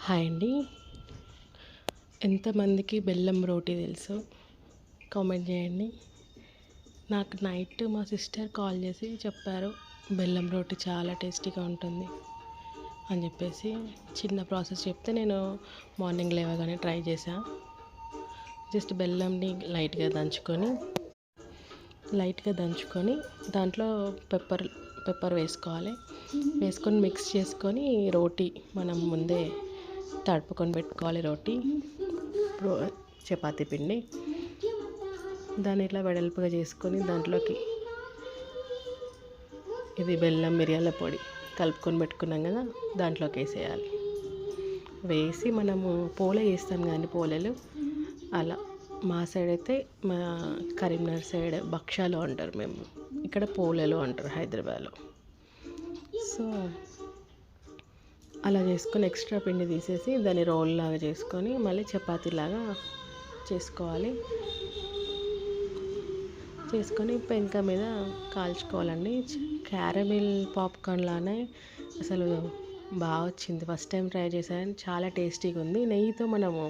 Hi అండి. ఎంతమందికి బెల్లం రోటీ తెలుసు కామెంట్ చేయండి. నాకు నైట్ మా సిస్టర్ కాల్ చేసి చెప్పారు బెల్లం రోటీ చాలా టేస్టీగా ఉంటుంది అని చెప్పేసి. చిన్న ప్రాసెస్ చెప్తే నేను మార్నింగ్ లేవగానే ట్రై చేశా. జస్ట్ బెల్లంని లైట్గా దంచుకొని దాంట్లో పెప్పర్ వేసుకొని మిక్స్ చేసుకొని రోటీ మనం ముందే తడుపుకొని పెట్టుకోవాలి. చపాతీ పిండి దాన్ని ఇట్లా వెడల్పుగా చేసుకొని దాంట్లోకి ఇది బెల్లం మిరియాల పొడి కలుపుకొని పెట్టుకున్నాం కదా, దాంట్లోకి వేసి మనము పోలే చేస్తాం కానీ పోలేలు అలా. మా సైడ్ అయితే మా కరీంనగర్ సైడ్ భక్షాలు అంటారు, మేము ఇక్కడ పోలేలు అంటారు హైదరాబాద్లో. సో అలా చేసుకొని ఎక్స్ట్రా పిండి తీసేసి దాన్ని రోల్ లాగా చేసుకొని మళ్ళీ చపాతీలాగా చేసుకొని పెంక మీద కాల్చుకోవాలండి. క్యారమిల్ పాప్కార్న్ లానే అసలు బాగా వచ్చింది. ఫస్ట్ టైం ట్రై చేశాను, చాలా టేస్టీగా ఉంది. నెయ్యితో మనము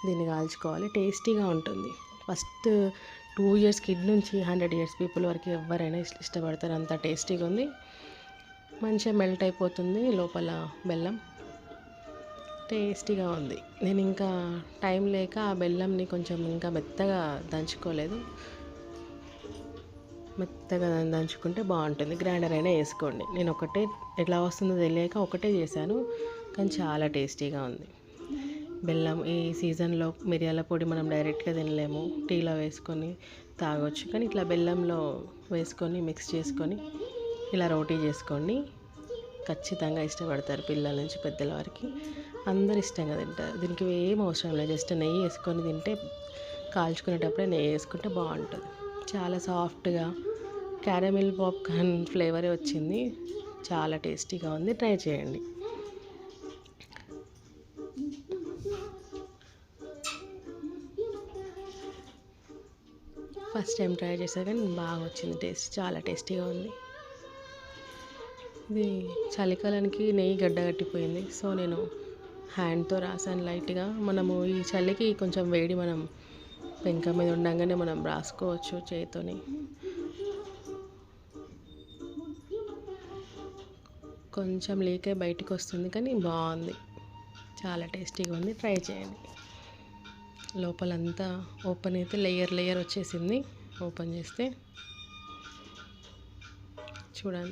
దీన్ని కాల్చుకోవాలి, టేస్టీగా ఉంటుంది. ఫస్ట్ 2 years కిడ్ నుంచి 100 years పీపుల్ వరకు ఎవరైనా ఇష్టపడతారు, అంత టేస్టీగా ఉంది. మంచిగా మెల్ట్ అయిపోతుంది లోపల బెల్లం, టేస్టీగా ఉంది. నేను ఇంకా టైం లేక ఆ బెల్లంని కొంచెం ఇంకా మెత్తగా దంచుకుంటే బాగుంటుంది. గ్రైండర్ అయినా వేసుకోండి. నేను ఒకటే ఎట్లా వస్తుందో తెలియక ఒకటే చేశాను, కానీ చాలా టేస్టీగా ఉంది. బెల్లం ఈ సీజన్లో మిరియాల పొడి మనం డైరెక్ట్గా తినలేము, టీలో వేసుకొని తాగొచ్చు, కానీ ఇట్లా బెల్లంలో వేసుకొని మిక్స్ చేసుకొని ఇలా రోటీ చేసుకోండి. ఖచ్చితంగా ఇష్టపడతారు, పిల్లల నుంచి పెద్దల వరకు అందరు ఇష్టంగా తింటారు. దీనికి ఏం అవసరం లేదు, జస్ట్ నెయ్యి వేసుకొని తింటే, కాల్చుకునేటప్పుడే నెయ్యి వేసుకుంటే బాగుంటుంది. చాలా సాఫ్ట్గా క్యారమిల్ పాప్కార్న్ ఫ్లేవరే వచ్చింది, చాలా టేస్టీగా ఉంది. ట్రై చేయండి. ఫస్ట్ టైం ట్రై చేశాను కానీ బాగా వచ్చింది, టేస్ట్ చాలా టేస్టీగా ఉంది. ఇది చలికాలానికి నెయ్యి గడ్డగట్టిపోయింది, సో నేను హ్యాండ్తో రాసాను లైట్గా. మనము ఈ చలికి కొంచెం వేడి మనం పెంక మీద ఉండగానే మనం రాసుకోవచ్చు చేతితోని. కొంచెం లీకే బయటికి వస్తుంది కానీ బాగుంది, చాలా టేస్టీగా ఉంది. ట్రై చేయండి. లోపలంతా ఓపెన్ అయితే లేయర్ వచ్చేసింది. ఓపెన్ చేస్తే చూడండి.